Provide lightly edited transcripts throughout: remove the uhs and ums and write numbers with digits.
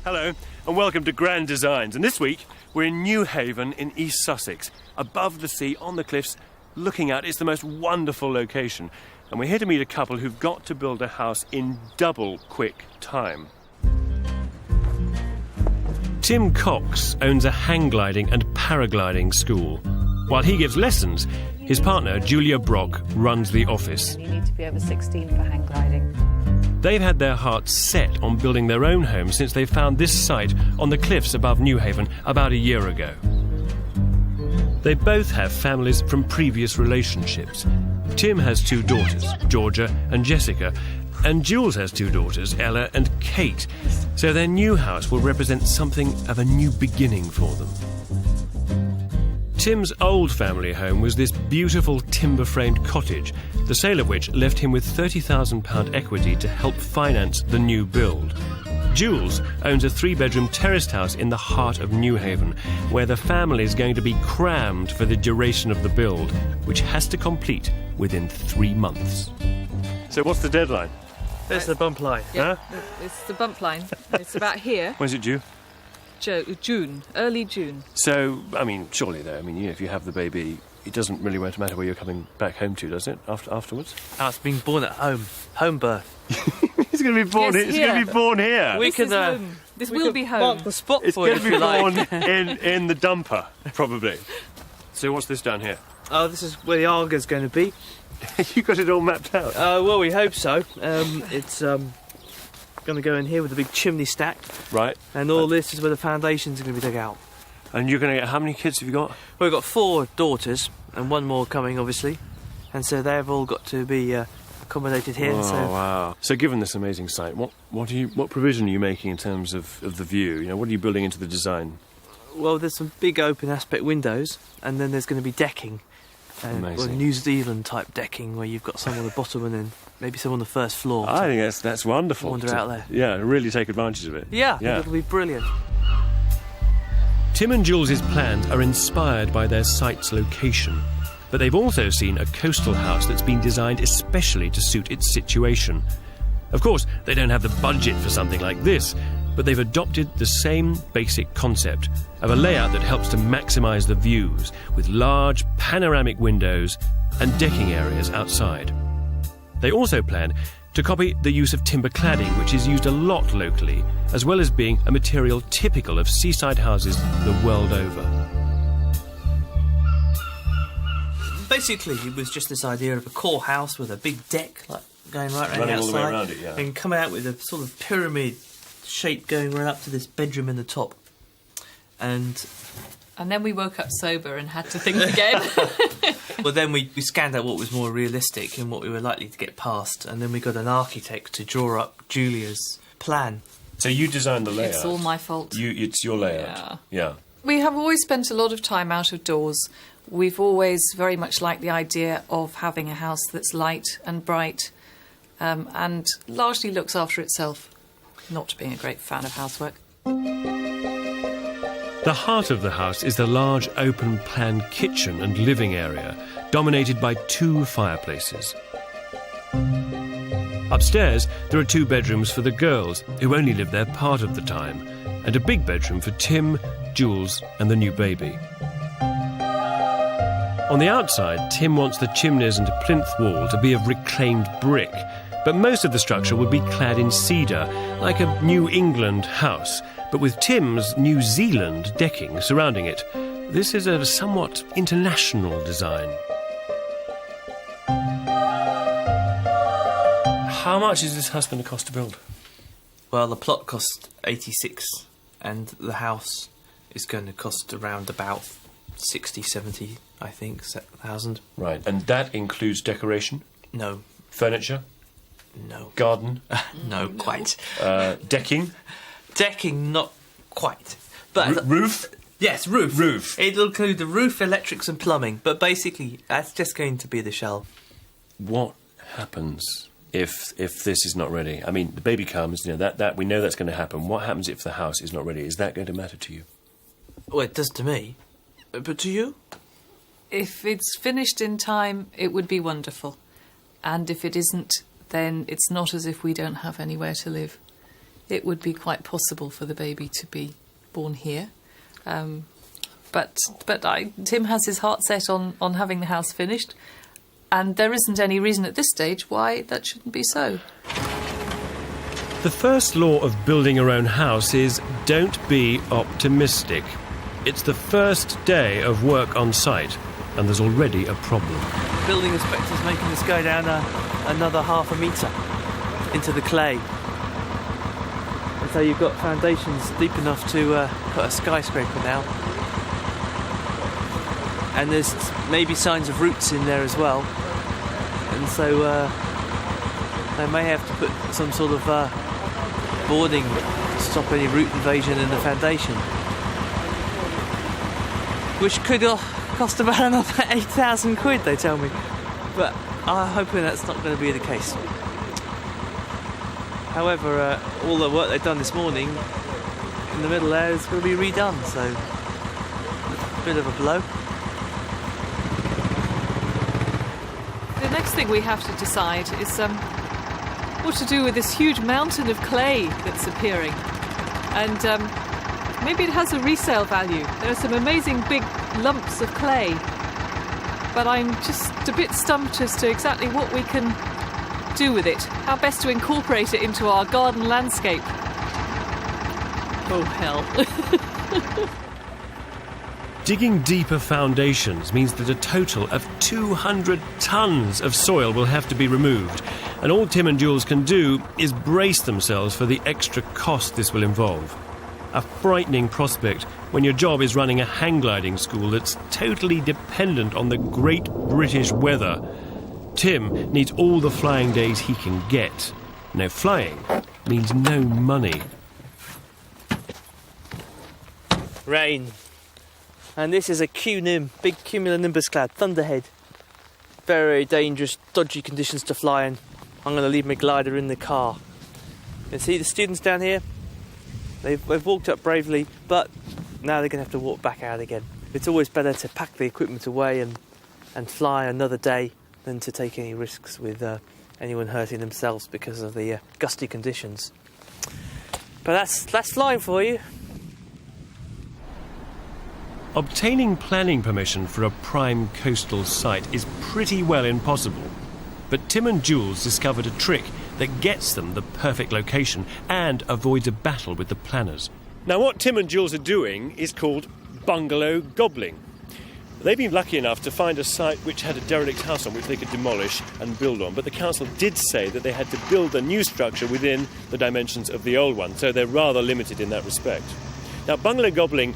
Hello, and welcome to Grand Designs. And this week, we're in Newhaven in East Sussex, above the sea, on the cliffs, looking out. It's the most wonderful location. And we're here to meet a couple who've got to build a house in double quick time. Tim Cox owns a hang gliding and paragliding school. While he gives lessons, his partner, Julia Brock, runs the office. You need to be over 16 for hang gliding. They've had their hearts set on building their own home since they found this site on the cliffs above Newhaven about a year ago. They both have families from previous relationships. Tim has 2 daughters, Georgia and Jessica, and Jules has 2 daughters, Ella and Kate. So their new house will represent something of a new beginning for them. Tim's old family home was this beautiful timber-framed cottage, the sale of which left him with £30,000 equity to help finance the new build. Jules owns a 3-bedroom terraced house in the heart of Newhaven, where the family is going to be crammed for the duration of the build, which has to complete within 3 months. So what's the deadline? There's the bump line. Yeah, Huh? it's the bump line. It's about here. When's it due? June, early June. So, I mean, surely though, if you have the baby, it doesn't really matter where you're coming back home to, does it, afterwards? Oh, it's being born at home. Home birth. It's going to be born Yes, here. It's going to be born here. We This could, is home. This we will could be home. mark the spot It's for you going to if be you like. born in the dumper, probably. So what's this down here? Oh, this is where the Arga's going to be. You got it all mapped out. Well, we hope so. It's going to go in here with a big chimney stack, Right. and all this is where the foundations are going to be dug out. And you're going to get... How many kids have you got? Well, we've got 4 daughters, and 1 more coming, obviously. And so they've all got to be accommodated here. Oh, so wow. So given this amazing site, what provision are you making in terms of the view? What are you building into the design? Well, there's some big open aspect windows, and then there's going to be decking. Or Amazing. New Zealand type decking, where you've got some on the bottom and then maybe some on the first floor. I think that's wonderful. Wander out there. Yeah, really take advantage of it. Yeah, I think it'll be brilliant. Tim and Jules' plans are inspired by their site's location, but they've also seen a coastal house that's been designed especially to suit its situation. Of course, they don't have the budget for something like this, but they've adopted the same basic concept of a layout that helps to maximise the views, with large panoramic windows and decking areas outside. They also plan to copy the use of timber cladding, which is used a lot locally, as well as being a material typical of seaside houses the world over. Basically, it was just this idea of a core house with a big deck, like going right around Running all outside, the way around it, yeah. and coming out with a sort of pyramid shape going right up to this bedroom in the top. And then we woke up sober and had to think again. well, then we scanned out what was more realistic and what we were likely to get past, and then we got an architect to draw up Julia's plan. So you designed the layout. It's all my fault. It's your layout. Yeah. We have always spent a lot of time out of doors. We've always very much liked the idea of having a house that's light and bright and largely looks after itself, not being a great fan of housework. The heart of the house is the large open-plan kitchen and living area, dominated by 2 fireplaces. Upstairs, there are 2 bedrooms for the girls, who only live there part of the time, and a big bedroom for Tim, Jules, and the new baby. On the outside, Tim wants the chimneys and plinth wall to be of reclaimed brick, but most of the structure will be clad in cedar, like a New England house, but with Tim's New Zealand decking surrounding it. This is a somewhat international design. How much is this house going to cost to build? Well, the plot cost 86, and the house is going to cost around about 60, 70, I think, 1,000. Right, and that includes decoration? No. Furniture? No. Garden? No, quite. Decking? Decking, not quite. But Roof? yes, roof. Roof. It'll include the roof, electrics and plumbing, but basically that's just going to be the shell. What happens if this is not ready? I mean, the baby comes, that we know that's going to happen. What happens if the house is not ready? Is that going to matter to you? Well, it does to me. But to you? If it's finished in time, it would be wonderful. And if it isn't, then it's not as if we don't have anywhere to live. it would be quite possible for the baby to be born here. But Tim has his heart set on having the house finished, and there isn't any reason at this stage why that shouldn't be so. The first law of building your own house is don't be optimistic. It's the first day of work on site, and there's already a problem. The building inspector's making us go down another ½ metre into the clay. And so you've got foundations deep enough to put a skyscraper now. And there's maybe signs of roots in there as well. And so they may have to put some sort of boarding to stop any root invasion in the foundation. Which could cost about another 8,000 quid, they tell me. But I'm hoping that's not going to be the case. However, all the work they've done this morning in the middle there is going to be redone, so a bit of a blow. The next thing we have to decide is what to do with this huge mountain of clay that's appearing. And maybe it has a resale value. There are some amazing big lumps of clay. But I'm just a bit stumped as to exactly what we can do with it. How best to incorporate it into our garden landscape. Oh, hell. Digging deeper foundations means that a total of 200 tonnes of soil will have to be removed. And all Tim and Jules can do is brace themselves for the extra cost this will involve. A frightening prospect when your job is running a hang gliding school that's totally dependent on the great British weather. Tim needs all the flying days he can get. No flying means no money. Rain. And this is a QNIM, big cumulonimbus cloud, thunderhead. Very dangerous, dodgy conditions to fly in. I'm going to leave my glider in the car. You see the students down here? They've walked up bravely, but now they're going to have to walk back out again. It's always better to pack the equipment away and fly another day than to take any risks with anyone hurting themselves because of the gusty conditions. But that's flying for you. Obtaining planning permission for a prime coastal site is pretty well impossible. But Tim and Jules discovered a trick that gets them the perfect location and avoids a battle with the planners. Now, what Tim and Jules are doing is called bungalow gobbling. They've been lucky enough to find a site which had a derelict house on which they could demolish and build on, but the council did say that they had to build a new structure within the dimensions of the old one, so they're rather limited in that respect. Now, bungalow gobbling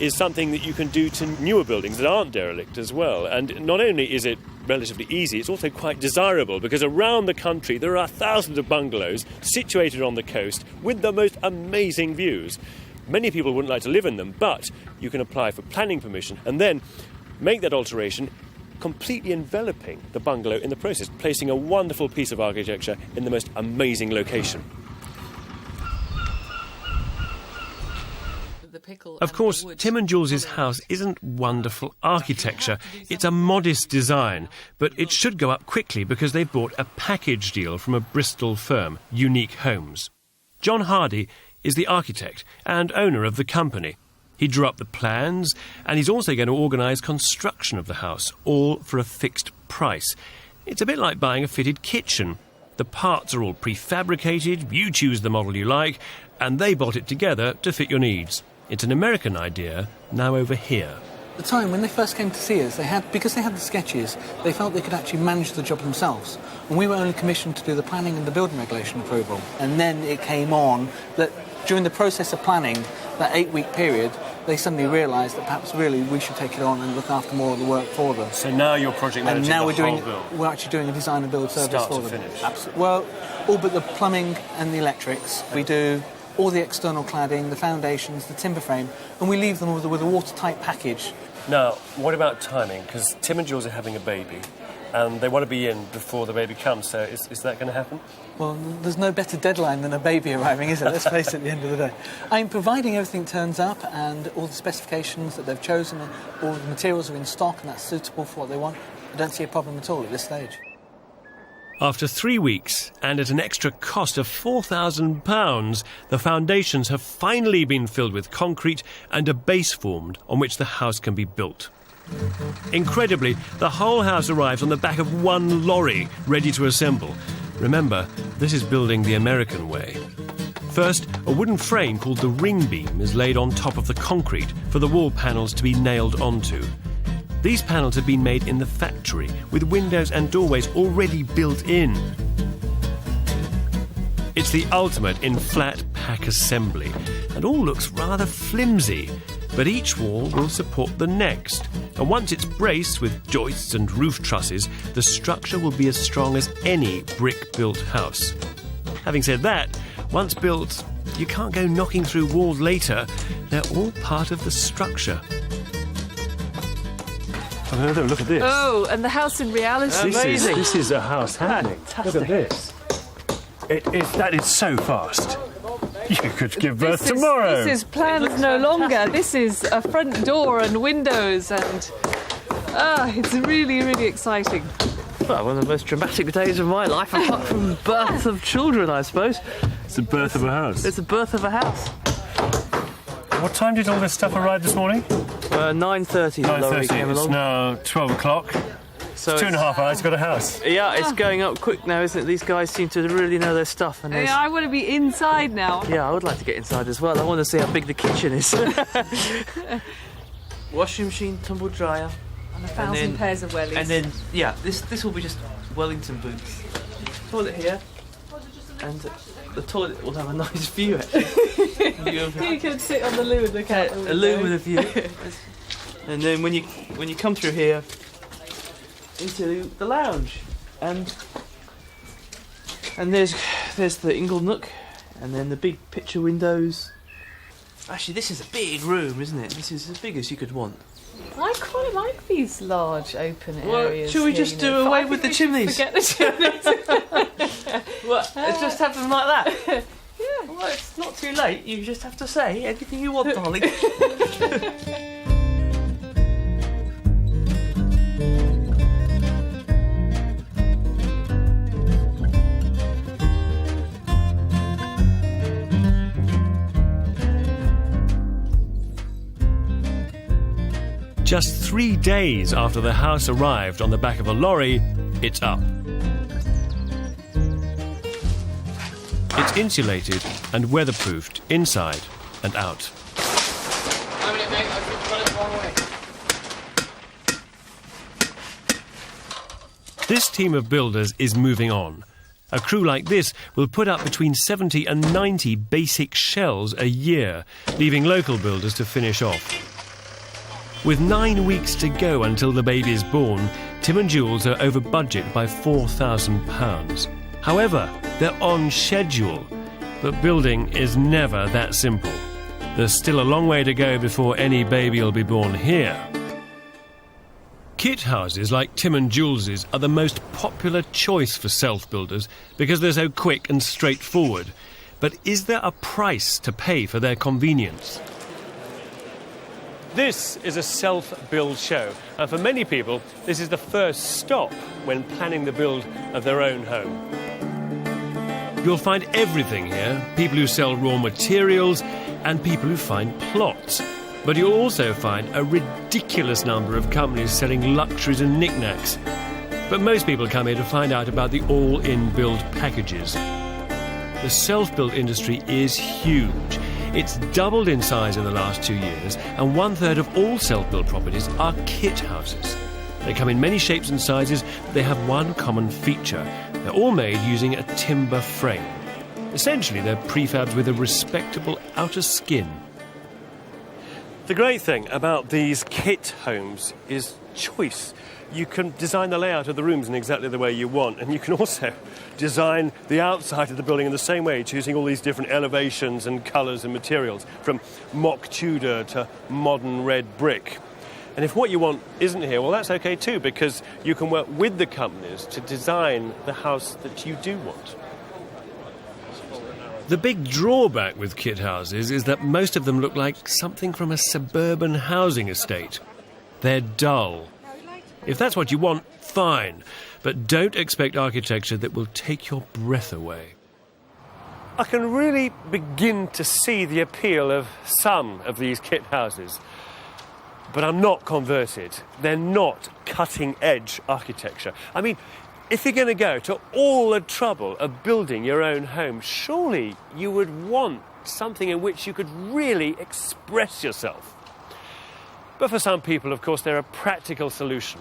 is something that you can do to newer buildings that aren't derelict as well. And not only is it relatively easy, it's also quite desirable, because around the country there are thousands of bungalows situated on the coast with the most amazing views. Many people wouldn't like to live in them, but you can apply for planning permission and then make that alteration, completely enveloping the bungalow in the process, placing a wonderful piece of architecture in the most amazing location. Of course, Tim and Jules' house isn't wonderful architecture. It's a modest design, but it should go up quickly because they've bought a package deal from a Bristol firm, Unique Homes. John Hardy is the architect and owner of the company. He drew up the plans, and he's also going to organise construction of the house, all for a fixed price. It's a bit like buying a fitted kitchen. The parts are all prefabricated, you choose the model you like, and they bolt it together to fit your needs. It's an American idea, now over here. At the time, when they first came to see us, because they had the sketches, they felt they could actually manage the job themselves. And we were only commissioned to do the planning and the building regulation approval. And then it came on that during the process of planning, that 8-week period, they suddenly realised that perhaps really we should take it on and look after more of the work for them. So now you're project managing the whole build? We're actually doing a design and build service Start for to them. finish? Absolutely. Well, all but the plumbing and the electrics. We do all the external cladding, the foundations, the timber frame, and we leave them with a watertight package. Now, what about timing? Because Tim and Jules are having a baby, and they want to be in before the baby comes, so is that going to happen? Well, there's no better deadline than a baby arriving, is there? Let's face it, at the end of the day. I'm providing everything turns up and all the specifications that they've chosen, all the materials are in stock and that's suitable for what they want. I don't see a problem at all at this stage. After 3 weeks, and at an extra cost of £4,000, the foundations have finally been filled with concrete and a base formed on which the house can be built. Incredibly, the whole house arrives on the back of one lorry, ready to assemble. Remember, this is building the American way. First, a wooden frame called the ring beam is laid on top of the concrete for the wall panels to be nailed onto. These panels have been made in the factory, with windows and doorways already built in. It's the ultimate in flat pack assembly, and all looks rather flimsy, but each wall will support the next. And once it's braced with joists and roof trusses, the structure will be as strong as any brick-built house. Having said that, once built, you can't go knocking through walls later. They're all part of the structure. Oh, no, look at this. Oh, and the house in reality. Amazing. This is a house happening. Fantastic. Look at this. That is so fast. You could give birth tomorrow. This is plans no longer. This is a front door and windows, and it's really, really exciting. Well, one of the most dramatic days of my life, apart from birth of children, I suppose. It's the birth of a house. It's the birth of a house. What time did all this stuff arrive this morning? 9:30. The lorry came It's along. now 12 o'clock. So It's 2.5 hours, you've got a house. Yeah, it's going up quick now, isn't it? These guys seem to really know their stuff. And Yeah, I want to be inside now. yeah, I would like to get inside as well. I want to see how big the kitchen is. Washing machine, tumble dryer. And 1,000 pairs of wellies. And then, yeah, this will be just Wellington boots. Toilet here. And the toilet will have a nice view, actually. You can sit on the loo and look out the window. A loo with a view. And then when you come through here into the lounge, and there's the ingle nook, and then the big picture windows. Actually, this is a big room, isn't it? This is as big as you could want. I quite like these large open Well, areas. should we here, just you know. do away I with think the we should chimneys? Forget the chimneys. What? It's just happen like that? Yeah. Well, it's not too late. You just have to say anything you want, darling. Just 3 days after the house arrived on the back of a lorry, it's up. It's insulated and weatherproofed inside and out. This team of builders is moving on. A crew like this will put up between 70 and 90 basic shells a year, leaving local builders to finish off. With 9 weeks to go until the baby is born, Tim and Jules are over budget by £4,000. However, they're on schedule. But building is never that simple. There's still a long way to go before any baby will be born here. Kit houses like Tim and Jules's are the most popular choice for self-builders because they're so quick and straightforward. But is there a price to pay for their convenience? This is a self-build show, and for many people, this is the first stop when planning the build of their own home. You'll find everything here, people who sell raw materials and people who find plots. But you'll also find a ridiculous number of companies selling luxuries and knickknacks. But most people come here to find out about the all-in build packages. The self-build industry is huge. It's doubled in size in the last 2 years, and 1/3 of all self-built properties are kit houses. They come in many shapes and sizes, but they have one common feature. They're all made using a timber frame. Essentially, they're prefabs with a respectable outer skin. The great thing about these kit homes is choice. You can design the layout of the rooms in exactly the way you want, and you can also design the outside of the building in the same way, choosing all these different elevations and colours and materials, from mock Tudor to modern red brick. And if what you want isn't here, well, that's okay too, because you can work with the companies to design the house that you do want. The big drawback with kit houses is that most of them look like something from a suburban housing estate. They're dull. If that's what you want, fine. But don't expect architecture that will take your breath away. I can really begin to see the appeal of some of these kit houses. But I'm not converted. They're not cutting-edge architecture. I mean, if you're going to go to all the trouble of building your own home, surely you would want something in which you could really express yourself. But for some people, of course, they're a practical solution.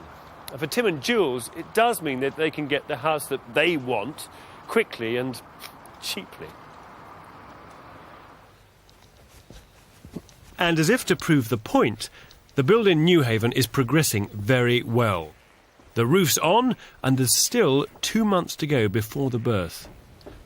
And for Tim and Jules, it does mean that they can get the house that they want quickly and cheaply. And as if to prove the point, the build in Newhaven is progressing very well. The roof's on, and there's still 2 months to go before the birth.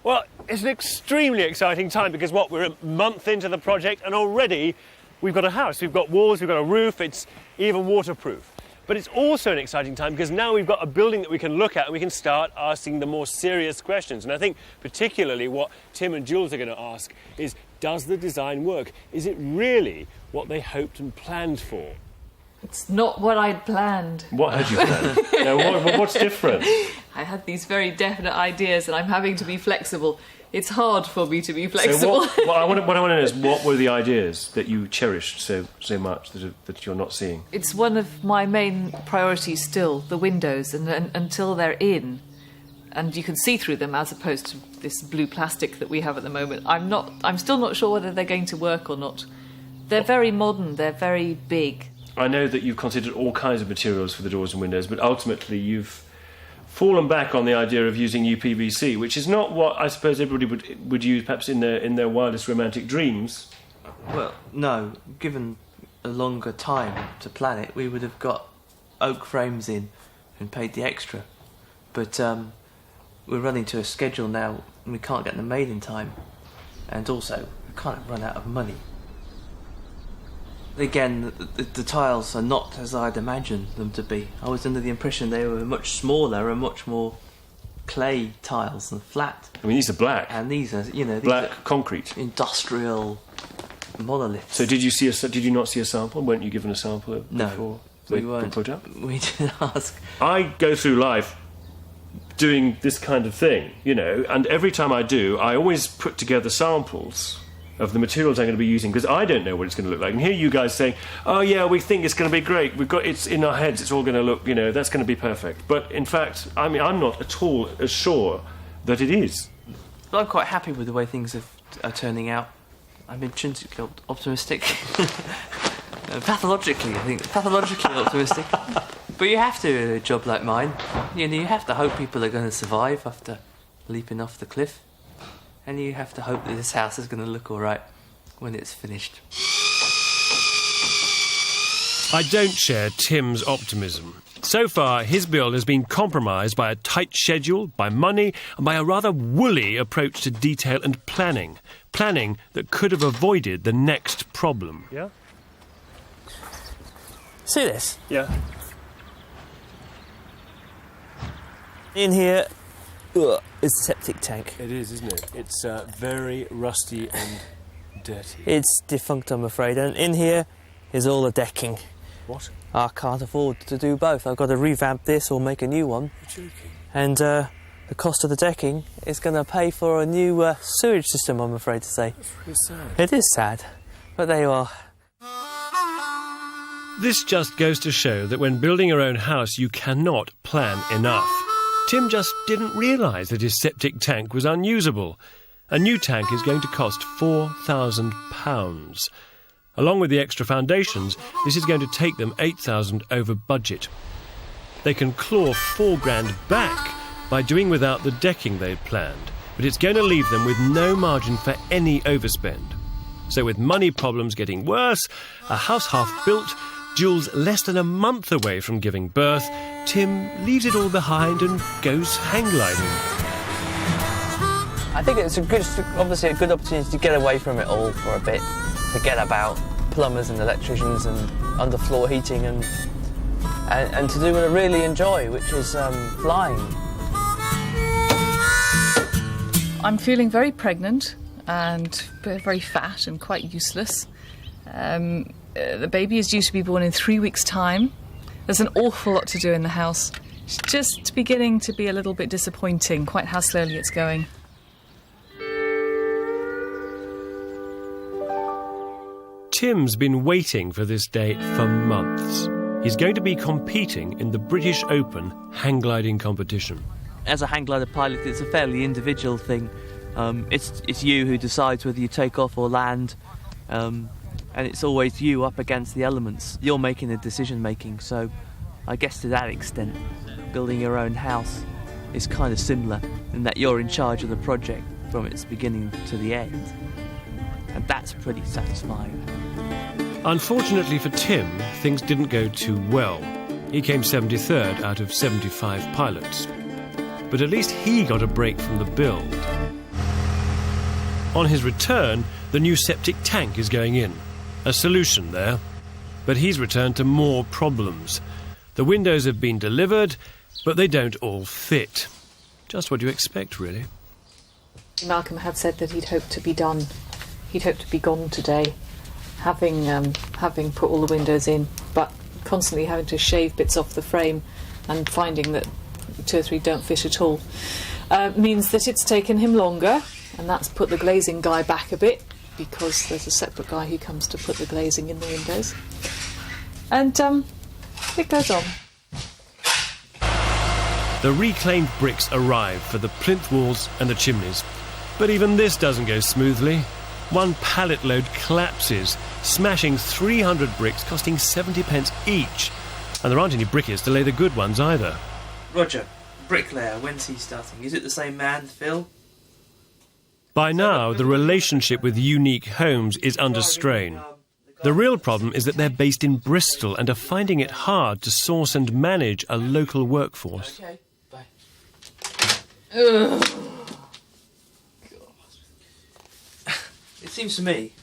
Well, it's an extremely exciting time because, we're a month into the project and already we've got a house, we've got walls, we've got a roof, it's even waterproof. But it's also an exciting time because now we've got a building that we can look at and we can start asking the more serious questions. And I think particularly what Tim and Jules are going to ask is, does the design work? Is it really what they hoped and planned for? It's not what I'd planned. What had you planned? What's different? I had these very definite ideas and I'm having to be flexible. It's hard for me to be flexible. So what I want to know is, what were the ideas that you cherished so much that you're not seeing? It's one of my main priorities still, the windows, and until they're in, and you can see through them as opposed to this blue plastic that we have at the moment. I'm still not sure whether they're going to work or not. They're very modern, they're very big. I know that you've considered all kinds of materials for the doors and windows, but ultimately you've fallen back on the idea of using UPVC, which is not what I suppose everybody would use perhaps in their wildest romantic dreams. Well, no. Given a longer time to plan it, we would have got oak frames in and paid the extra. But we're running to a schedule now and we can't get them made in time. And also, we kind of run out of money. Again, the tiles are not as I'd imagined them to be. I was under the impression they were much smaller and much more clay tiles and flat. I mean, these are black. And these are, Black concrete. Industrial monoliths. So did you not see a sample? Weren't you given a sample before we were weren't. put up? We didn't ask. I go through life doing this kind of thing, and every time I do, I always put together samples of the materials I'm going to be using, because I don't know what it's going to look like. And here you guys saying, oh yeah, we think it's going to be great, it's in our heads, it's all going to look, that's going to be perfect. But in fact, I'm not at all as sure that it is. But I'm quite happy with the way things are turning out. I'm intrinsically optimistic. Pathologically optimistic. But you have to, in a job like mine, you have to hope people are going to survive after leaping off the cliff. And you have to hope that this house is going to look all right when it's finished. I don't share Tim's optimism. So far, his build has been compromised by a tight schedule, by money, and by a rather woolly approach to detail and planning. Planning that could have avoided the next problem. Yeah? See this? Yeah. In here is the septic tank. It is, isn't it? It's very rusty and dirty. It's defunct, I'm afraid. And in here is all the decking. What? I can't afford to do both. I've got to revamp this or make a new one. You're joking. And the cost of the decking is going to pay for a new sewage system, I'm afraid to say. That's really sad. It is sad, but there you are. This just goes to show that when building your own house, you cannot plan enough. Tim just didn't realise that his septic tank was unusable. A new tank is going to cost £4,000. Along with the extra foundations, this is going to take them £8,000 over budget. They can claw £4,000 back by doing without the decking they'd planned, but it's going to leave them with no margin for any overspend. So with money problems getting worse, a house half built, Jules less than a month away from giving birth, Tim leaves it all behind and goes hang gliding. I think it's obviously a good opportunity to get away from it all for a bit. Forget about plumbers and electricians and underfloor heating and to do what I really enjoy, which is flying. I'm feeling very pregnant and very fat and quite useless. The baby is due to be born in 3 weeks' time. There's an awful lot to do in the house. It's just beginning to be a little bit disappointing, quite how slowly it's going. Tim's been waiting for this day for months. He's going to be competing in the British Open hang gliding competition. As a hang glider pilot, it's a fairly individual thing. It's you who decides whether you take off or land, and it's always you up against the elements. You're making the decision making, so I guess to that extent, building your own house is kind of similar in that you're in charge of the project from its beginning to the end, and that's pretty satisfying. Unfortunately for Tim, things didn't go too well. He came 73rd out of 75 pilots. But at least he got a break from the build. On his return, the new septic tank is going in. A solution there. But he's returned to more problems. The windows have been delivered, but they don't all fit. Just what you expect, really. Malcolm had said that he'd hoped to be done. He'd hoped to be gone today, having put all the windows in, but constantly having to shave bits off the frame and finding that 2 or 3 don't fit at all means that it's taken him longer, and that's put the glazing guy back a bit, because there's a separate guy who comes to put the glazing in the windows. And it goes on. The reclaimed bricks arrive for the plinth walls and the chimneys. But even this doesn't go smoothly. One pallet load collapses, smashing 300 bricks, costing 70 pence each. And there aren't any brickies to lay the good ones either. Roger, bricklayer, when's he starting? Is it the same man, Phil? By now, the relationship with Unique Homes is under strain. The real problem is that they're based in Bristol and are finding it hard to source and manage a local workforce. Okay, bye. It seems to me,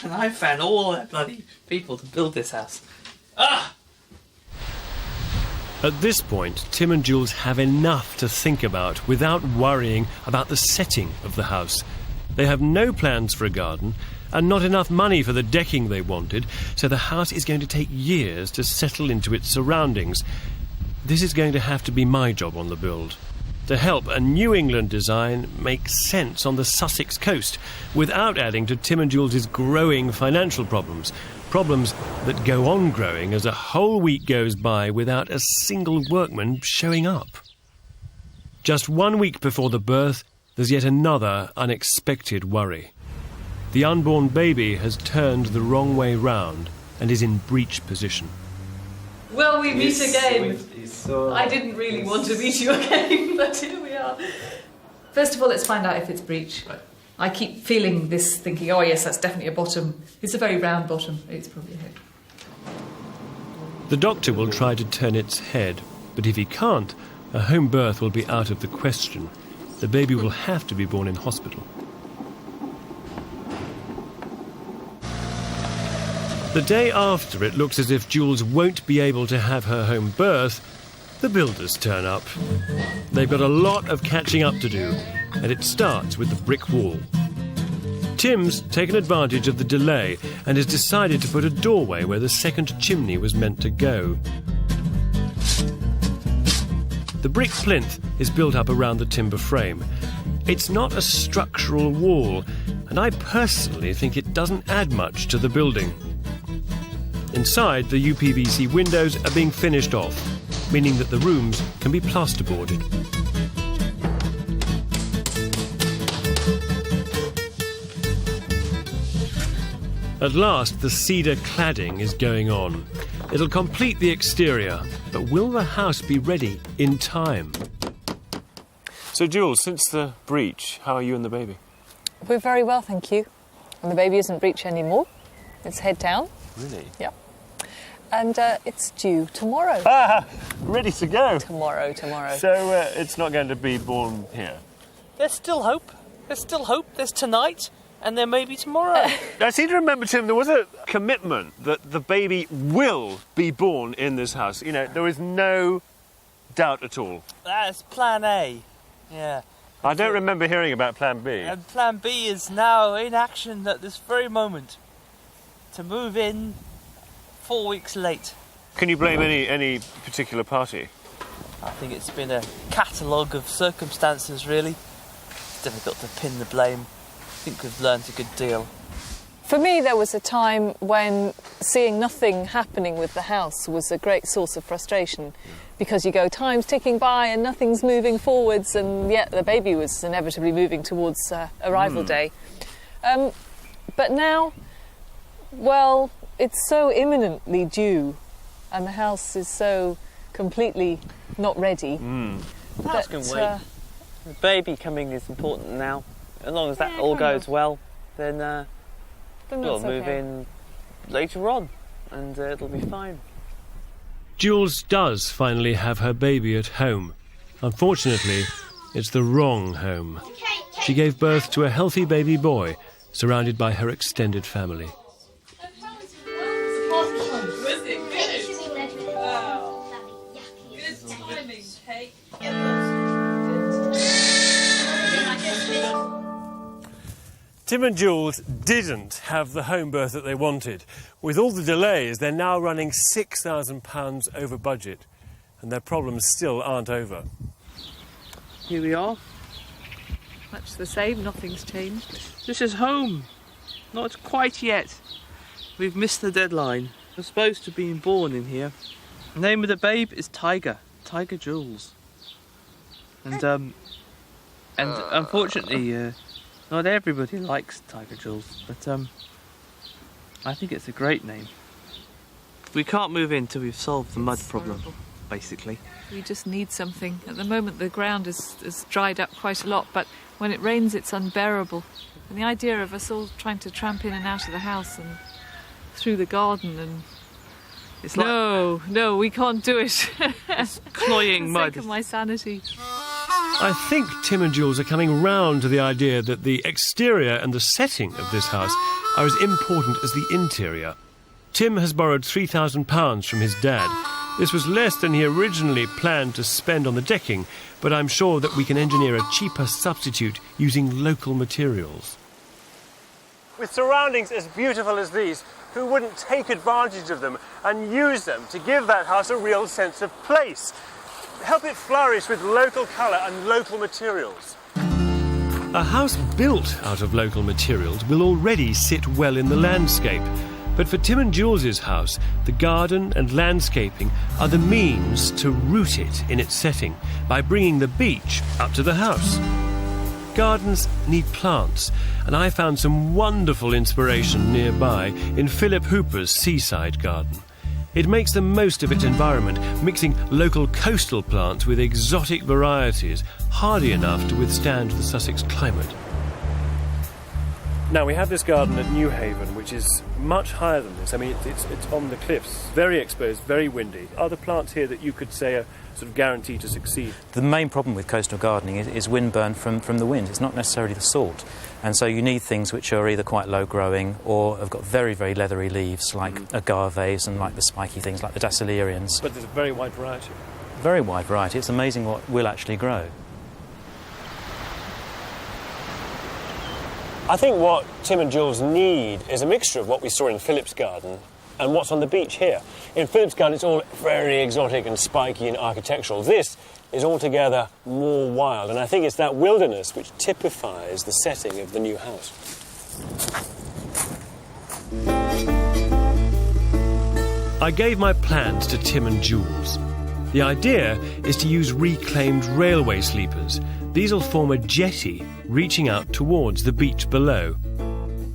and I found all that bloody people to build this house. Ah! At this point, Tim and Jules have enough to think about without worrying about the setting of the house. They have no plans for a garden and not enough money for the decking they wanted, so the house is going to take years to settle into its surroundings. This is going to have to be my job on the build. To help a New England design make sense on the Sussex coast without adding to Tim and Jules' growing financial problems. Problems that go on growing as a whole week goes by without a single workman showing up. Just 1 week before the birth, there's yet another unexpected worry. The unborn baby has turned the wrong way round and is in breech position. Well, we meet again. I didn't really want to meet you again, but here we are. First of all, let's find out if it's breech. Right. I keep feeling this, thinking, oh yes, that's definitely a bottom. It's a very round bottom. It's probably a head. The doctor will try to turn its head, but if he can't, a home birth will be out of the question. The baby will have to be born in hospital. The day after it looks as if Jules won't be able to have her home birth, the builders turn up. They've got a lot of catching up to do, and it starts with the brick wall. Tim's taken advantage of the delay and has decided to put a doorway where the second chimney was meant to go. The brick plinth is built up around the timber frame. It's not a structural wall, and I personally think it doesn't add much to the building. Inside, the UPVC windows are being finished off, meaning that the rooms can be plasterboarded. At last, the cedar cladding is going on. It'll complete the exterior, but will the house be ready in time? So, Jules, since the breach, how are you and the baby? We're very well, thank you. And the baby isn't breech anymore. It's head down. Really? Yeah. And it's due tomorrow. Ah, ready to go. Tomorrow. So it's not going to be born here? There's still hope. There's still hope. There's tonight, and there may be tomorrow. I seem to remember, Tim, there was a commitment that the baby will be born in this house. You know, there is no doubt at all. That's plan A. Yeah. I don't remember hearing about plan B. And plan B is now in action at this very moment. To move in 4 weeks late. Can you blame any particular party? I think it's been a catalogue of circumstances, really. It's difficult to pin the blame. I think we've learnt a good deal. For me, there was a time when seeing nothing happening with the house was a great source of frustration, because you go, time's ticking by and nothing's moving forwards, and yet the baby was inevitably moving towards arrival day. But now, well, it's so imminently due, and the house is so completely not ready. The house can wait. The baby coming is important now. As long as that all goes well, then we'll move in later on, and it'll be fine. Jules does finally have her baby at home. Unfortunately, it's the wrong home. She gave birth to a healthy baby boy, surrounded by her extended family. Tim and Jules didn't have the home birth that they wanted. With all the delays, they're now running £6,000 over budget, and their problems still aren't over. Here we are. Much the same, nothing's changed. This is home. Not quite yet. We've missed the deadline. We're supposed to be born in here. The name of the babe is Tiger Jules. And unfortunately, not everybody likes Tiger Jules, but I think it's a great name. We can't move in till we've solved the mud problem, basically. We just need something. At the moment the ground is dried up quite a lot, but when it rains it's unbearable. And the idea of us all trying to tramp in and out of the house and through the garden, and It's like no, we can't do it. it's cloying mud. For the sake of my sanity. I think Tim and Jules are coming round to the idea that the exterior and the setting of this house are as important as the interior. Tim has borrowed £3,000 from his dad. This was less than he originally planned to spend on the decking, but I'm sure that we can engineer a cheaper substitute using local materials. With surroundings as beautiful as these, who wouldn't take advantage of them and use them to give that house a real sense of place? Help it flourish with local colour and local materials. A house built out of local materials will already sit well in the landscape. But for Tim and Jules's house, the garden and landscaping are the means to root it in its setting by bringing the beach up to the house. Gardens need plants, and I found some wonderful inspiration nearby in Philip Hooper's seaside garden. It makes the most of its environment, mixing local coastal plants with exotic varieties, hardy enough to withstand the Sussex climate. Now, we have this garden at Newhaven, which is much higher than this. I mean, it's on the cliffs, very exposed, very windy. Are there plants here that you could say are sort of guaranteed to succeed? The main problem with coastal gardening is windburn from the wind. It's not necessarily the salt. And so you need things which are either quite low growing or have got very, very leathery leaves, like agaves and like the spiky things like the dacilarians. But there's a very wide variety. Very wide variety. It's amazing what will actually grow. I think what Tim and Jules need is a mixture of what we saw in Philip's garden and what's on the beach here. In Philip's garden, it's all very exotic and spiky and architectural. This is altogether more wild, and I think it's that wilderness which typifies the setting of the new house. I gave my plans to Tim and Jules. The idea is to use reclaimed railway sleepers. These will form a jetty reaching out towards the beach below.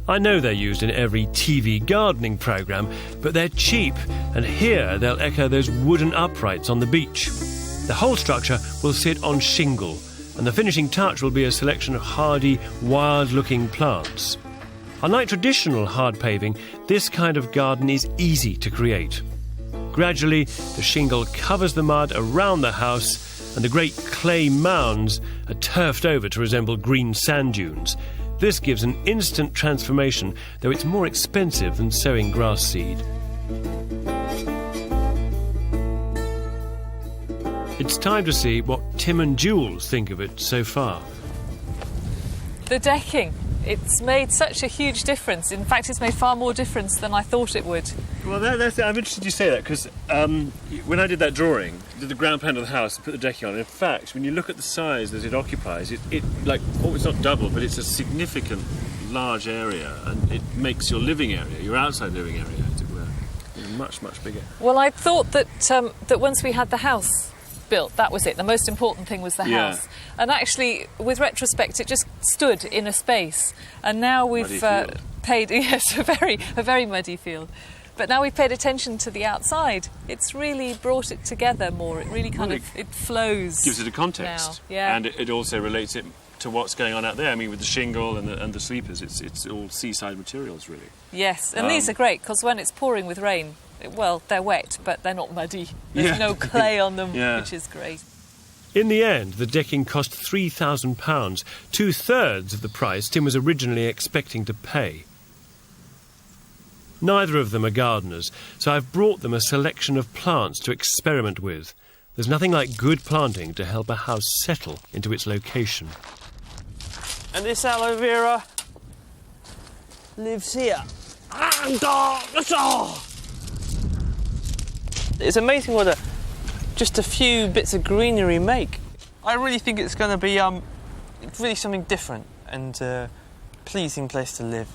I know they're used in every TV gardening programme, but they're cheap, and here they'll echo those wooden uprights on the beach. The whole structure will sit on shingle, and the finishing touch will be a selection of hardy, wild-looking plants. Unlike traditional hard paving, this kind of garden is easy to create. Gradually, the shingle covers the mud around the house, and the great clay mounds are turfed over to resemble green sand dunes. This gives an instant transformation, though it's more expensive than sowing grass seed. It's time to see what Tim and Jules think of it so far. The decking. It's made such a huge difference. In fact, it's made far more difference than I thought it would. Well, I'm interested you say that, because when I did that drawing, did the ground plan of the house and put the decking on, in fact, when you look at the size that it occupies, it's not double, but it's a significant large area, and it makes your living area, your outside living area, as it were, much, much bigger. Well, I thought that that once we had the house built, that was it. The most important thing was the house. And actually, with retrospect, it just stood in a space. And now we've paid, yes, a very muddy field. But now we've paid attention to the outside. It's really brought it together more. It really it flows. Gives it a context. Now. Yeah. And it also relates it to what's going on out there. I mean, with the shingle and the sleepers, it's all seaside materials, really. Yes, and these are great, because when it's pouring with rain, well, they're wet, but they're not muddy. There's no clay on them, which is great. In the end, the decking cost £3,000, 2/3 of the price Tim was originally expecting to pay. Neither of them are gardeners, so I've brought them a selection of plants to experiment with. There's nothing like good planting to help a house settle into its location. And this aloe vera lives here. It's amazing what just a few bits of greenery make. I really think it's going to be really something different and a pleasing place to live.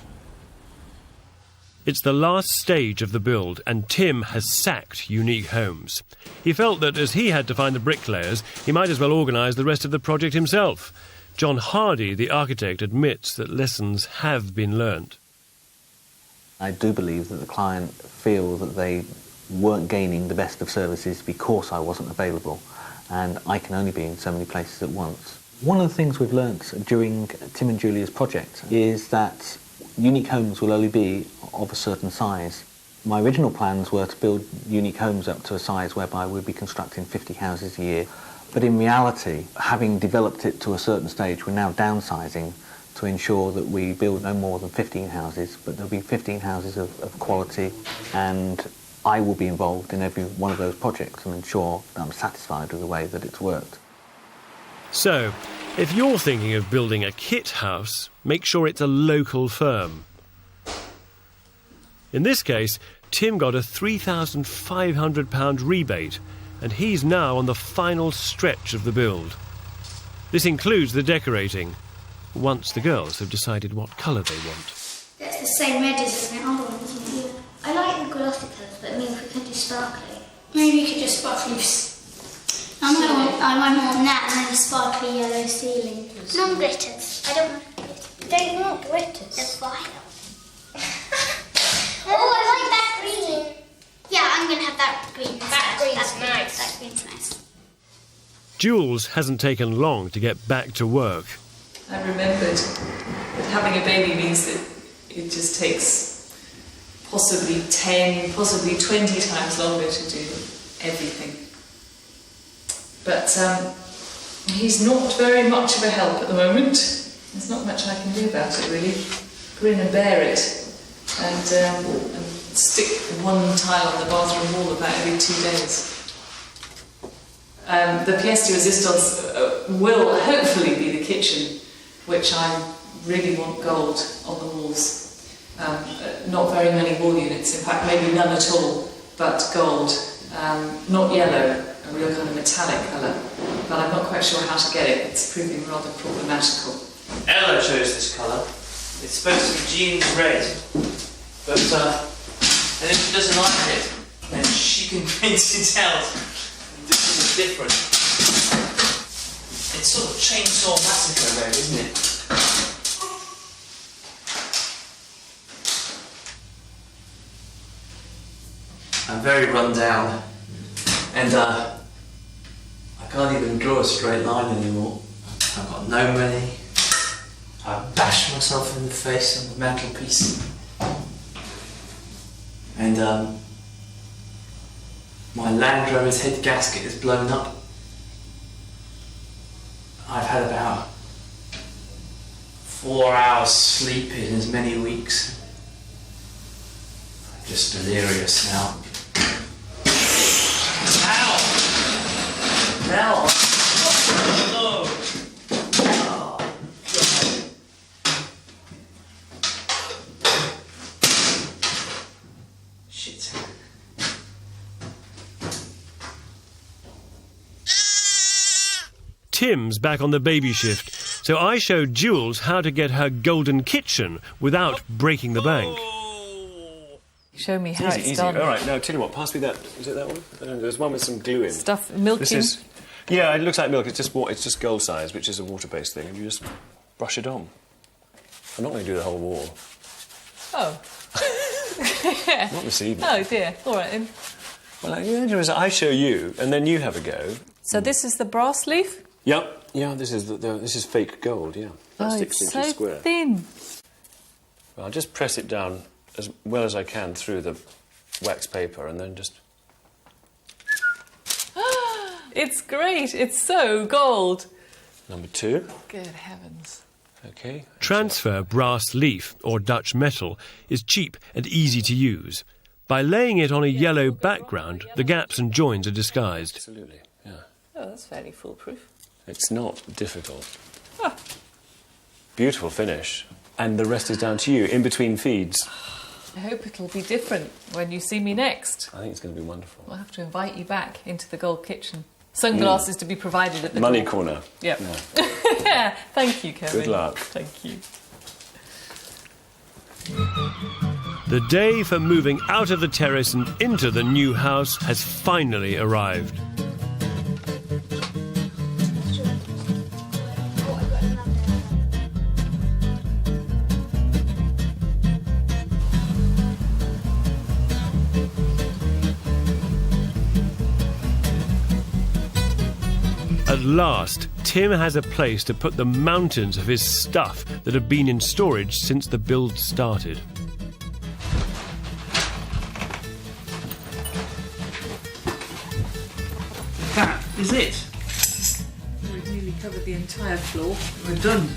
It's the last stage of the build, and Tim has sacked Unique Homes. He felt that as he had to find the bricklayers, he might as well organise the rest of the project himself. John Hardy, the architect, admits that lessons have been learnt. I do believe that the client feel that they weren't gaining the best of services because I wasn't available, and I can only be in so many places at once. One of the things we've learnt during Tim and Julia's project is that Unique Homes will only be of a certain size. My original plans were to build Unique Homes up to a size whereby we'd be constructing 50 houses a year, but in reality, having developed it to a certain stage, we're now downsizing to ensure that we build no more than 15 houses, but there'll be 15 houses of quality, and I will be involved in every one of those projects and ensure that I'm satisfied with the way that it's worked. So, if you're thinking of building a kit house, make sure it's a local firm. In this case, Tim got a £3,500 rebate, and he's now on the final stretch of the build. This includes the decorating, once the girls have decided what colour they want. That's the same red as the other one, isn't it? I like the glossy colours, but I mean, if we could do sparkly. Maybe we could just sparkly. I want that and then a sparkly yellow ceiling. Non-glitters. I don't want glitters. Don't want glitters. That's fine. Oh, I like that green. Yeah, I'm going to have that green. That green's nice. That green's nice. Jules hasn't taken long to get back to work. I remembered that having a baby means that it just takes possibly 10, possibly 20 times longer to do everything. But he's not very much of a help at the moment. There's not much I can do about it, really. Grin and bear it. And stick one tile on the bathroom wall about every 2 days. The pièce de résistance will hopefully be the kitchen, which I really want gold on the walls. Not very many wall units, in fact maybe none at all, but gold. Not yellow, a real kind of metallic colour, but I'm not quite sure how to get it. It's proving rather problematical. Ella chose this colour. It's supposed to be Jean's red, but and if she doesn't like it, then she can print it out and do something different. It's sort of Chainsaw Massacre red, isn't it? I'm very run down, and I can't even draw a straight line anymore. I've got no money. I bashed myself in the face on the mantelpiece, and my Land Rover's head gasket is blown up. I've had about 4 hours sleep in as many weeks. I'm just delirious now. Now! Oh, Shit. Tim's back on the baby shift, so I showed Jules how to get her golden kitchen without breaking the bank. Show me how Easy, it's easy. done. All right, now tell you what, pass me that. Is it that one? I don't know, there's one with some glue in. Stuff, milking. This is, yeah, it looks like milk. It's just gold size, which is a water-based thing, and you just brush it on. I'm not going to do the whole wall. Oh. Not this evening. Oh dear. All right then. Well, the idea is I show you, and then you have a go. So this is the brass leaf? Yep. Yeah, this is this is fake gold. Yeah. That's 6 it's inches so square. thin. Well, I'll just press it down as well as I can through the wax paper, and then just. It's great. It's so gold. Number 2. Good heavens. Okay. Transfer brass leaf, or Dutch metal, is cheap and easy to use. By laying it on a yellow background, the gaps and joins are disguised. Absolutely, yeah. Oh, that's fairly foolproof. It's not difficult. Ah. Beautiful finish. And the rest is down to you, in between feeds. I hope it'll be different when you see me next. I think it's going to be wonderful. We'll have to invite you back into the gold kitchen. Sunglasses to be provided at the Money door. corner. Yep. Yeah. Thank you, Kevin. Good luck. Thank you. The day for moving out of the terrace and into the new house has finally arrived. At last, Tim has a place to put the mountains of his stuff that have been in storage since the build started. That is it. We've nearly covered the entire floor. We're done.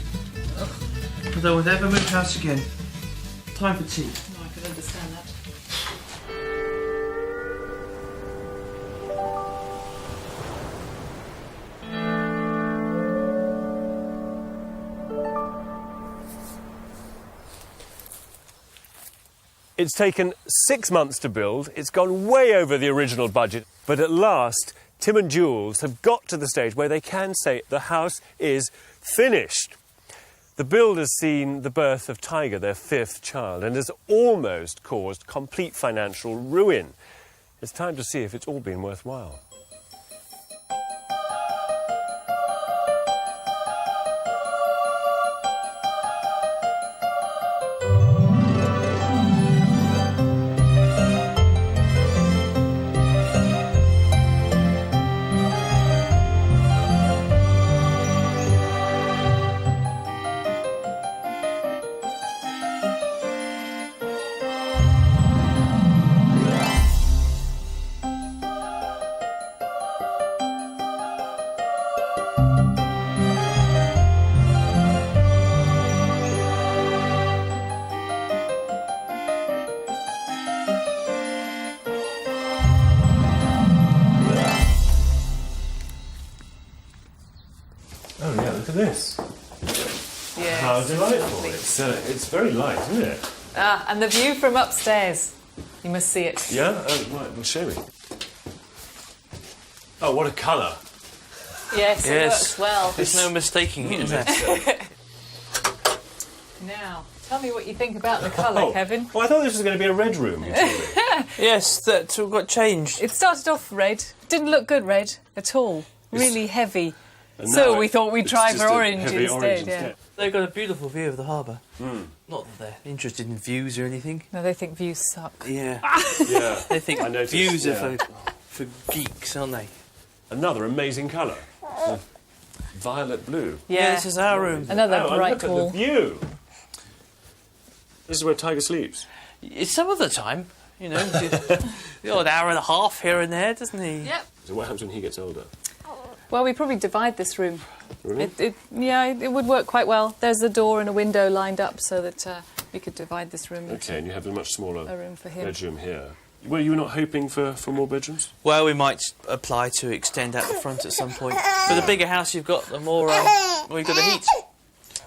I don't ever move house again. Time for tea. No, I can understand that. It's taken 6 months to build, it's gone way over the original budget, but at last, Tim and Jules have got to the stage where they can say the house is finished. The build has seen the birth of Tiger, their 5th child, and has almost caused complete financial ruin. It's time to see if it's all been worthwhile. Oh yeah, look at this. Yes. How delightful. Lovely. It's very light, isn't it? Ah, and the view from upstairs. You must see it. Yeah? Oh, right, well, show me. Oh, what a colour. Yes, it Yes. works well. There's no mistaking it, is there? Now, tell me what you think about the colour, Kevin. Oh, I thought this was going to be a red room, you told me. Yes, that got changed. It started off red. Didn't look good red at all. Really heavy. And So now we thought we'd it's try just for a orange heavy instead, orange yeah. They've got a beautiful view of the harbour. Not that they're interested in views or anything. No, they think views suck. Yeah. Yeah. They think I noticed, views yeah. are for geeks, aren't they? Another amazing colour. Violet blue. Yeah. This is our room. Another Oh, and bright look wall. at the view. This is where Tiger sleeps. It's some of the time, you know, the odd hour and a half here and there, doesn't he? Yep. So what happens when he gets older? Well, we probably divide this room. Really? It would work quite well. There's a door and a window lined up so that we could divide this room into Okay, and you have a much smaller a room for him. bedroom here. Were you not hoping for more bedrooms? Well, we might apply to extend out the front at some point. But the bigger house you've got, the more we've got the heat.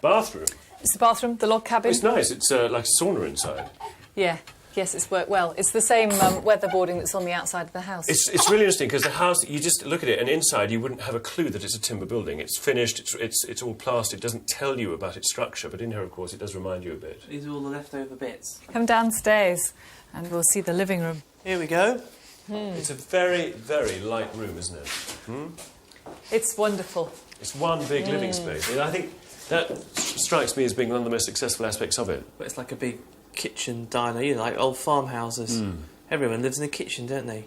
Bathroom? It's the bathroom, the log cabin. It's nice. It's like a sauna inside. Yeah. Yes, it's worked well. It's the same weatherboarding that's on the outside of the house. It's really interesting because the house, you just look at it and inside you wouldn't have a clue that it's a timber building. It's finished, it's all plastered, it doesn't tell you about its structure, but in here, of course, it does remind you a bit. These are all the leftover bits. Come downstairs and we'll see the living room. Here we go. It's a very, very light room, isn't it? It's wonderful. It's one big living space. And I think that strikes me as being one of the most successful aspects of it. But it's like a big kitchen diner, you know, like old farmhouses. Everyone lives in a kitchen, don't they?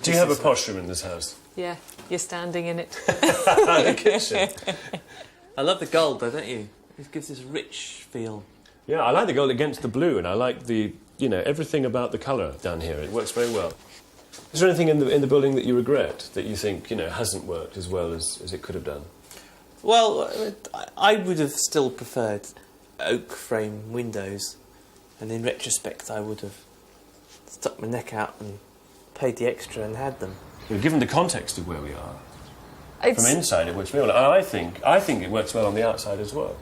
Do you have a posh room in this house? Yeah, you're standing in it. The kitchen. I love the gold, though, don't you? It gives this rich feel. Yeah, I like the gold against the blue, and I like the, you know, everything about the colour down here. It works very well. Is there anything in the building that you regret, that you think, you know, hasn't worked as well as it could have done? Well, I would have still preferred oak frame windows, and in retrospect I would have stuck my neck out and paid the extra and had them. Well, given the context of where we are, from inside it works well. I think it works well on the outside as well.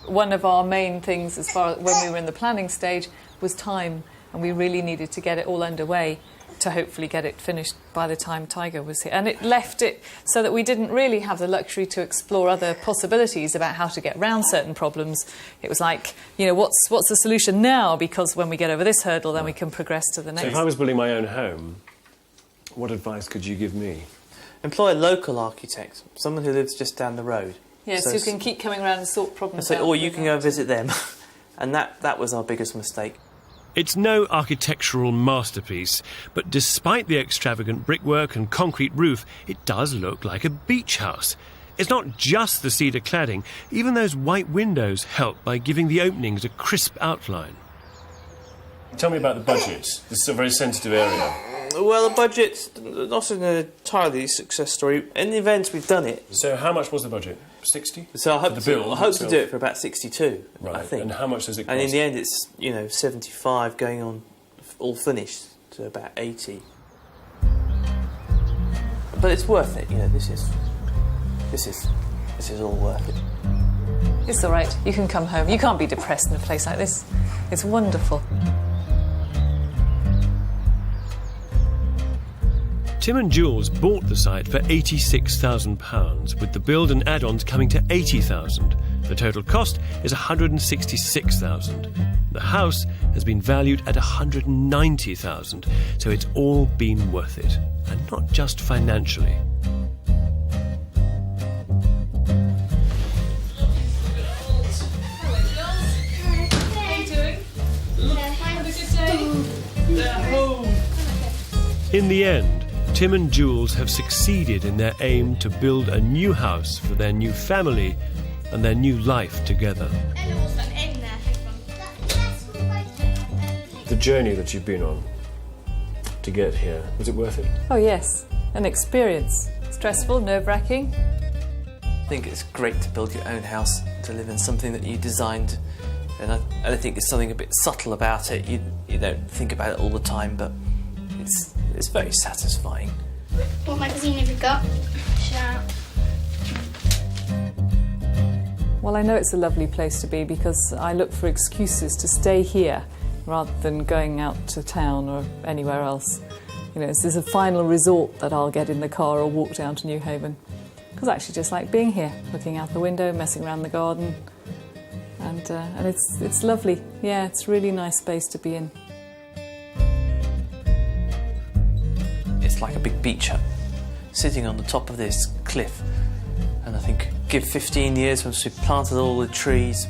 One of our main things as far when we were in the planning stage was time, and we really needed to get it all underway to hopefully get it finished by the time Tiger was here. And it left it so that we didn't really have the luxury to explore other possibilities about how to get around certain problems. It was like, you know, what's the solution now? Because when we get over this hurdle, then we can progress to the next. So if I was building my own home, what advice could you give me? Employ a local architect, someone who lives just down the road. Yes, who can keep coming around and sort problems out. Or you can go and visit them. And that was our biggest mistake. It's no architectural masterpiece, but despite the extravagant brickwork and concrete roof, it does look like a beach house. It's not just the cedar cladding. Even those white windows help by giving the openings a crisp outline. Tell me about the budget. This is a very sensitive area. Well, the budget's not an entirely success story. In the event we've done it. So how much was the budget? 60? So I hope to do it for about 62, right. I think. And how much does it cost? And in the end it's, you know, 75 going on all finished to about 80. But it's worth it, you know, this is all worth it. It's all right. You can come home. You can't be depressed in a place like this. It's wonderful. Tim and Jules bought the site for £86,000, with the build and add-ons coming to £80,000. The total cost is £166,000. The house has been valued at £190,000, so it's all been worth it, and not just financially. In the end, Tim and Jules have succeeded in their aim to build a new house for their new family and their new life together. The journey that you've been on to get here, was it worth it? Oh, yes. An experience. Stressful, nerve-wracking. I think it's great to build your own house, to live in something that you designed. And I think there's something a bit subtle about it. You don't think about it all the time, but it's very satisfying. What magazine have you got? Shout. Well, I know it's a lovely place to be because I look for excuses to stay here rather than going out to town or anywhere else. You know, this is a final resort that I'll get in the car or walk down to Newhaven. Because I actually just like being here, looking out the window, messing around the garden. And it's lovely. Yeah, it's a really nice space to be in. It's like a big beach hut, sitting on the top of this cliff. And I think, give 15 years once we've planted all the trees,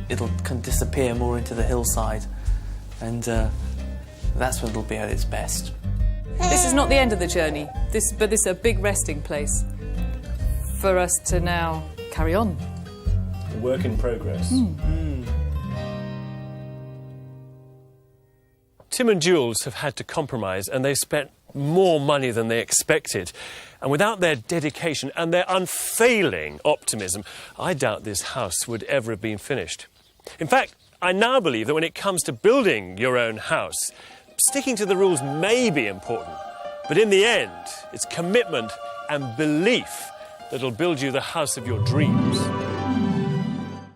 it'll kind of disappear more into the hillside. And that's when it'll be at its best. This is not the end of the journey, but this is a big resting place for us to now carry on. A work in progress. Tim and Jules have had to compromise, and they spent more money than they expected. And without their dedication and their unfailing optimism, I doubt this house would ever have been finished. In fact, I now believe that when it comes to building your own house, sticking to the rules may be important, but in the end, it's commitment and belief that'll build you the house of your dreams.